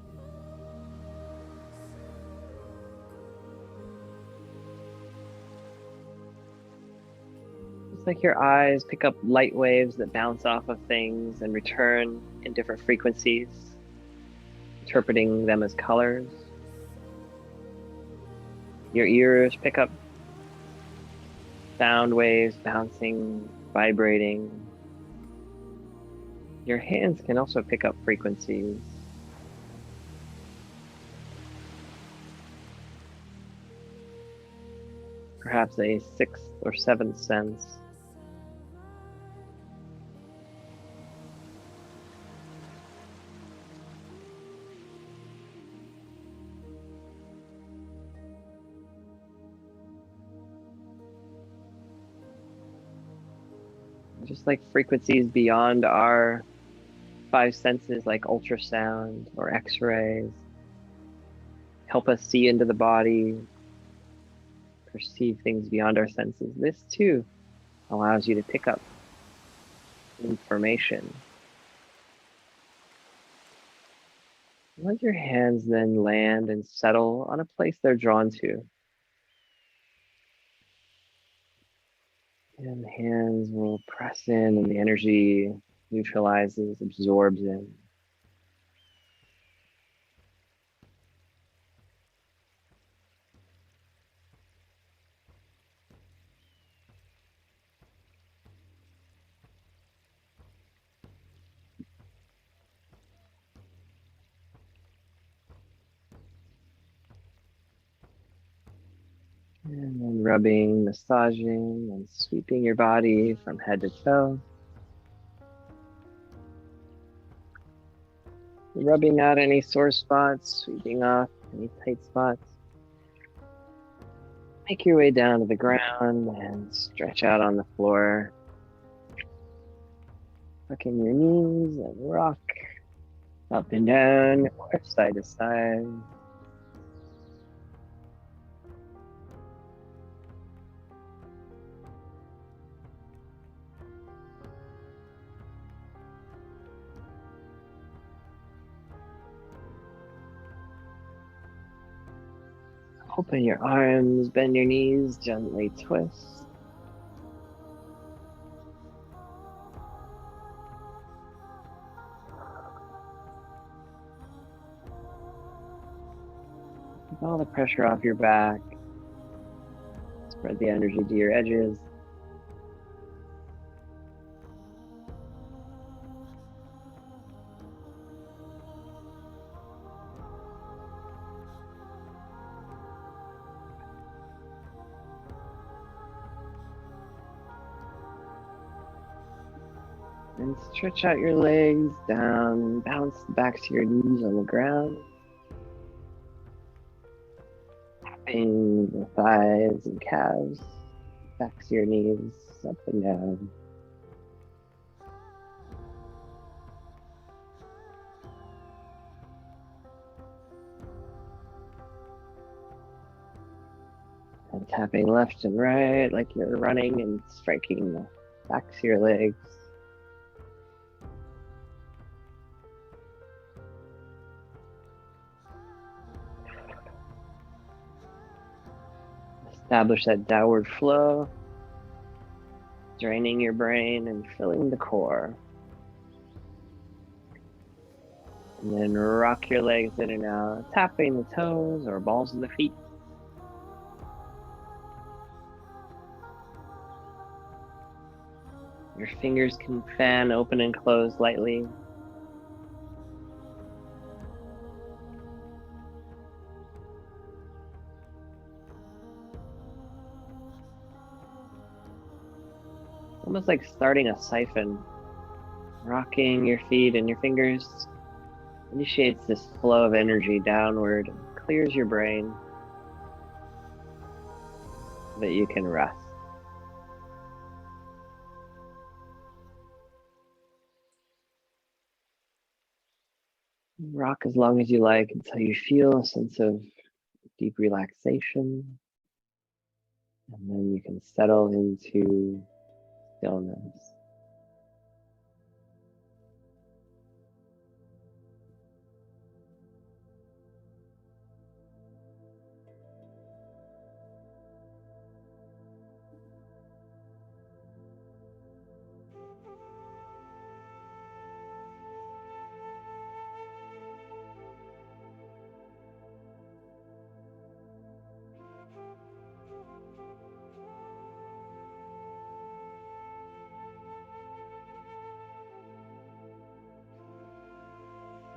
It's like your eyes pick up light waves that bounce off of things and return in different frequencies, interpreting them as colors. Your ears pick up sound waves bouncing, vibrating. Your hands can also pick up frequencies. Perhaps a sixth or seventh sense. Just like frequencies beyond our five senses, like ultrasound or x-rays, help us see into the body, perceive things beyond our senses. This too allows you to pick up information. Let your hands then land and settle on a place they're drawn to. And the hands will press in and the energy neutralizes, absorbs in. And then rubbing, massaging, and sweeping your body from head to toe. Rubbing out any sore spots, sweeping off any tight spots. Make your way down to the ground and stretch out on the floor. Tuck in your knees and rock up and down or side to side. Open your arms, bend your knees, gently twist. Take all the pressure off your back. Spread the energy to your edges. And stretch out your legs down, bounce the backs of your knees on the ground. Tapping the thighs and calves, backs of your knees up and down. And tapping left and right like you're running and striking the backs of your legs. Establish that downward flow, draining your brain and filling the core. And then rock your legs in and out, tapping the toes or balls of the feet. Your fingers can fan open and close lightly. Almost like starting a siphon. Rocking your feet and your fingers initiates this flow of energy downward and clears your brain. so that you can rest. Rock as long as you like until you feel a sense of deep relaxation, and then you can settle into stillness.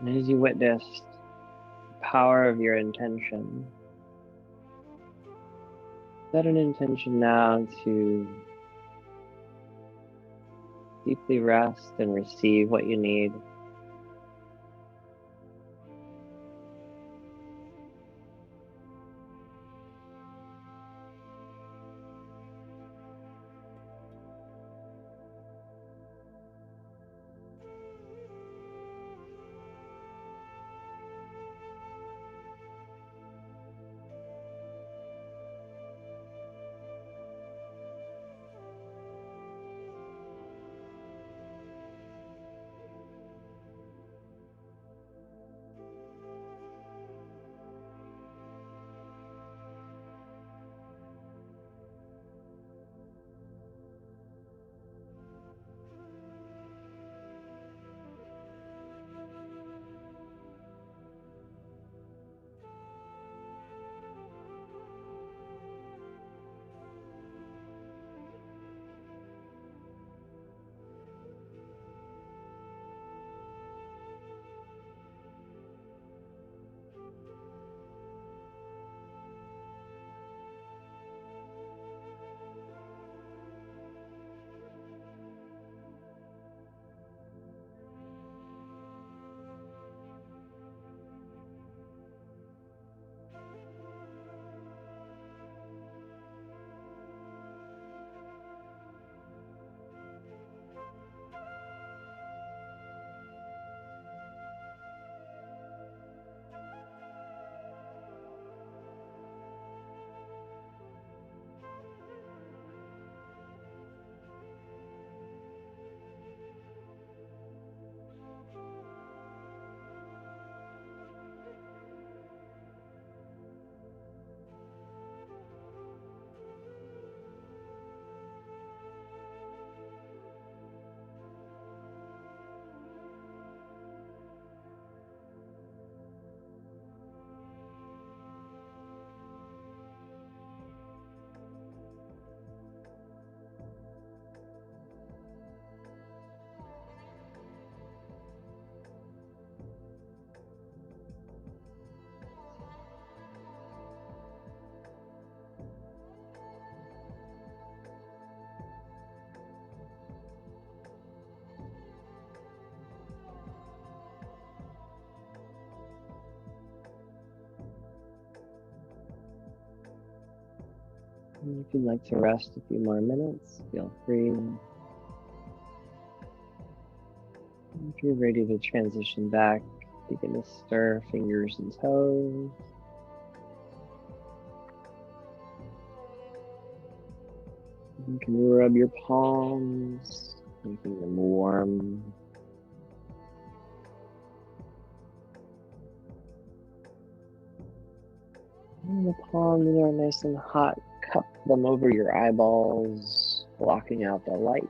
And as you witness the power of your intention, set an intention now to deeply rest and receive what you need. And if you'd like to rest a few more minutes, feel free. If you're ready to transition back, begin to stir fingers and toes. You can rub your palms, making them warm. When the palms are nice and hot, cup them over your eyeballs, blocking out the light.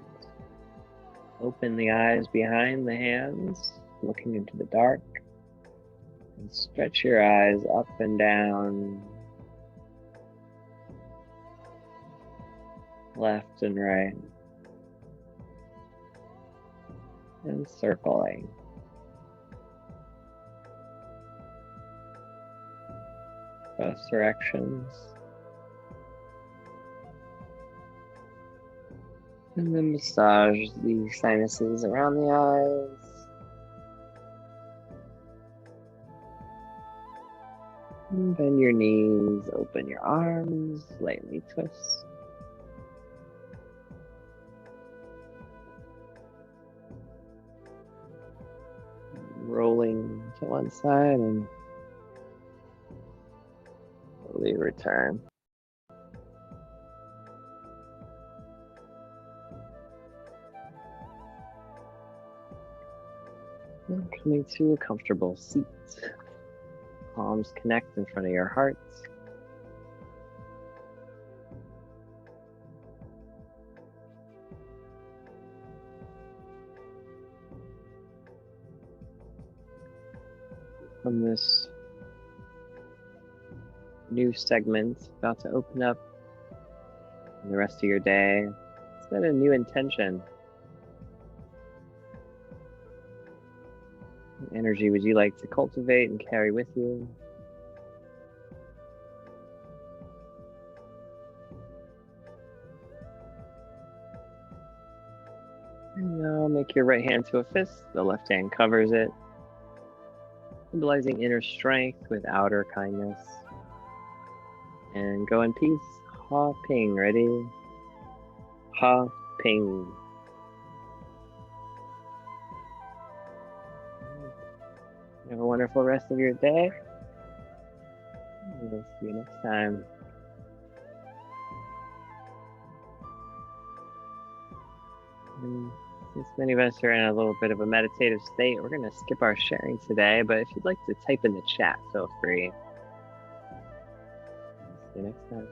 Open the eyes behind the hands, looking into the dark, and stretch your eyes up and down, left and right, and circling. Both directions. And then massage the sinuses around the eyes. Bend your knees, open your arms, lightly twist. Rolling to one side and slowly return. And coming to a comfortable seat. Palms connect in front of your heart. From this new segment about to open up the rest of your day, set a new intention. What energy would you like to cultivate and carry with you? And now make your right hand to a fist, the left hand covers it, symbolizing inner strength with outer kindness. And go in peace. Ha ping, ready? Ha ping. Have a wonderful rest of your day. We'll see you next time. And since many of us are in a little bit of a meditative state, we're going to skip our sharing today, but if you'd like to type in the chat, feel free. See you next time.